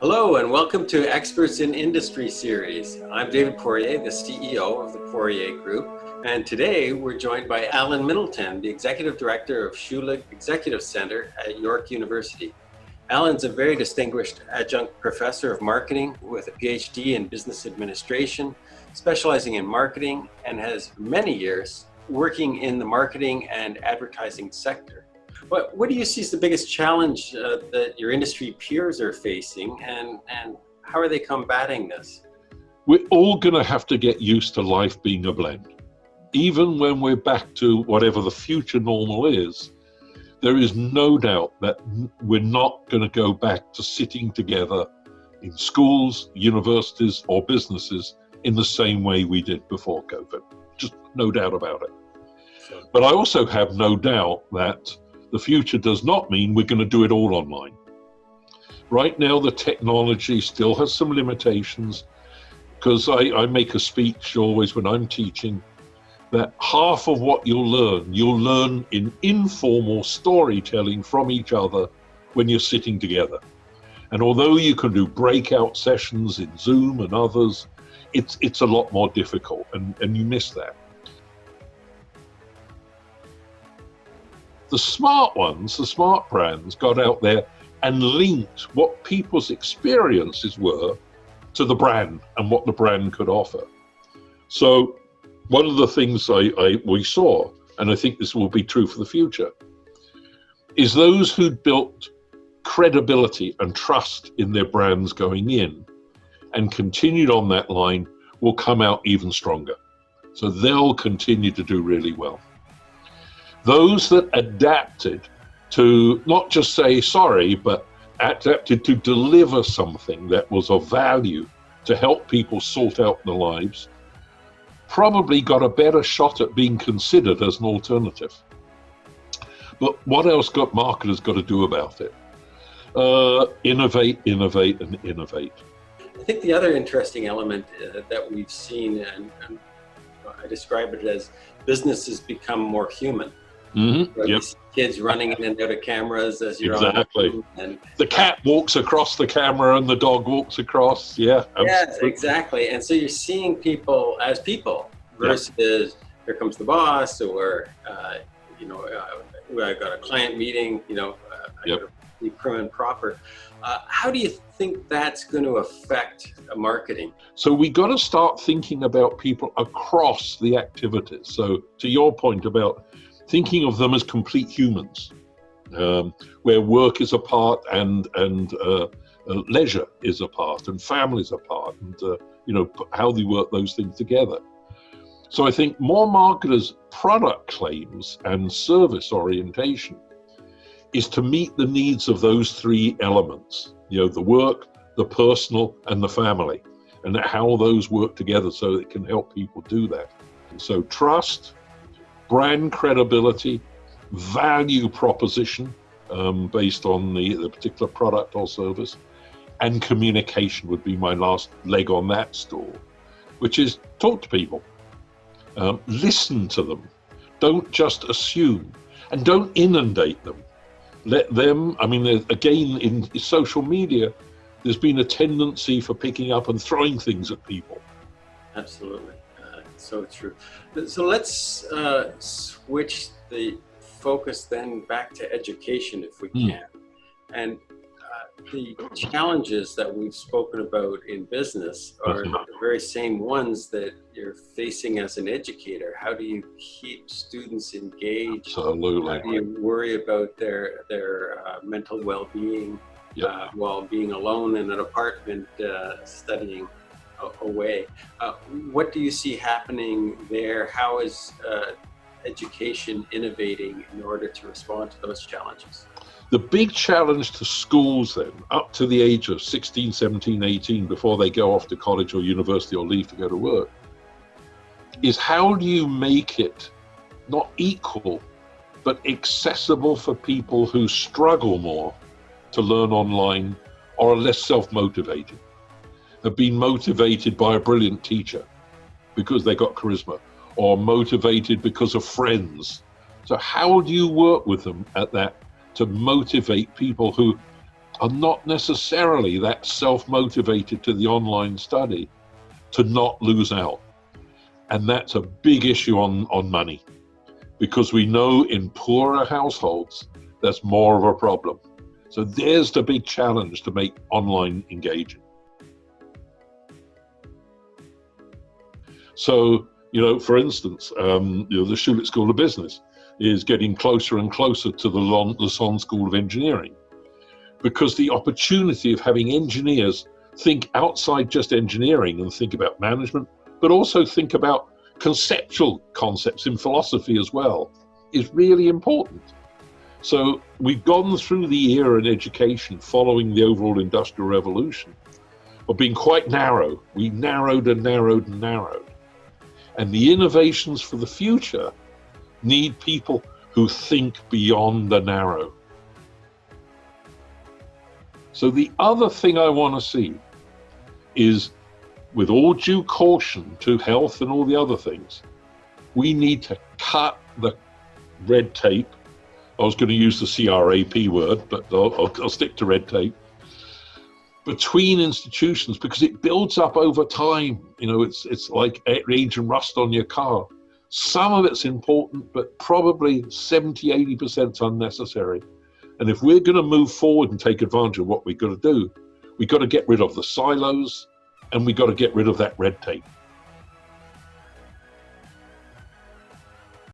Hello and welcome to Experts in Industry series. I'm David Poirier, the CEO of the Poirier Group, and today we're joined by Alan Middleton, the Executive Director of Schulich Executive Centre at York University. Alan's a very distinguished adjunct professor of marketing with a PhD in business administration, specializing in marketing, and has many years working in the marketing and advertising sector. What do you see as the biggest challenge that your industry peers are facing, and how are they combating this? We're all going to have to get used to life being a blend. Even when we're back to whatever the future normal is, there is no doubt that we're not going to go back to sitting together in schools, universities, or businesses in the same way we did before COVID. Just no doubt about it. But I also have no doubt that the future does not mean we're going to do it all online. Right now, the technology still has some limitations, because I make a speech always when I'm teaching that half of what you'll learn in informal storytelling from each other when you're sitting together. And although you can do breakout sessions in Zoom and others, it's a lot more difficult, and you miss that. The smart ones, the smart brands, got out there and linked what people's experiences were to the brand and what the brand could offer. So one of the things we saw, and I think this will be true for the future, is those who'd built credibility and trust in their brands going in and continued on that line will come out even stronger. So they'll continue to do really well. Those that adapted to not just say sorry, but adapted to deliver something that was of value to help people sort out their lives, probably got a better shot at being considered as an alternative. But what else got marketers got to do about it? Innovate, innovate, and innovate. I think the other interesting element that we've seen, and I describe it as businesses become more human. Mm-hmm. Yep. Kids running in and out of cameras as you're exactly. On and the cat walks across the camera and the dog walks across. Yeah, yes, exactly. And so you're seeing people as people versus here comes the boss, or I got a client meeting. I got to be prim and proper. How do you think that's going to affect marketing? So we got to start thinking about people across the activities. So to your point about thinking of them as complete humans, where work is a part and leisure is a part and families are part, and how they work those things together. So I think more marketers' product claims and service orientation is to meet the needs of those three elements, the work, the personal, and the family, and how those work together so it can help people do that. And so trust, brand credibility, value proposition based on the particular product or service, and communication would be my last leg on that stool, which is talk to people, listen to them, don't just assume, and don't inundate them. Let them, again, in social media, there's been a tendency for picking up and throwing things at people. Absolutely. So true. So let's switch the focus then back to education if we can. And the challenges that we've spoken about in business are the very same ones that you're facing as an educator. How do you keep students engaged? Absolutely. How do you worry about their mental well-being while being alone in an apartment studying away? What do you see happening there? How is education innovating in order to respond to those challenges? The big challenge to schools then, up to the age of 16, 17, 18, before they go off to college or university or leave to go to work, is how do you make it not equal, but accessible for people who struggle more to learn online or are less self-motivated, have been motivated by a brilliant teacher because they got charisma, or motivated because of friends. So how do you work with them at that to motivate people who are not necessarily that self-motivated to the online study to not lose out. And that's a big issue on money, because we know in poorer households, that's more of a problem. So there's the big challenge to make online engaging. So, for instance, the Schulich School of Business is getting closer and closer to the Lausanne School of Engineering, because the opportunity of having engineers think outside just engineering and think about management, but also think about conceptual concepts in philosophy as well, is really important. So we've gone through the era in education following the overall industrial revolution of being quite narrow. We narrowed and narrowed and narrowed. And the innovations for the future need people who think beyond the narrow. So the other thing I want to see is, with all due caution to health and all the other things, we need to cut the red tape. I was going to use the CRAP word, but I'll stick to red tape, between institutions, because it builds up over time. It's like age and rust on your car. Some of it's important, but probably 70–80% is unnecessary. And if we're going to move forward and take advantage of what we've got to do, we've got to get rid of the silos, and we've got to get rid of that red tape.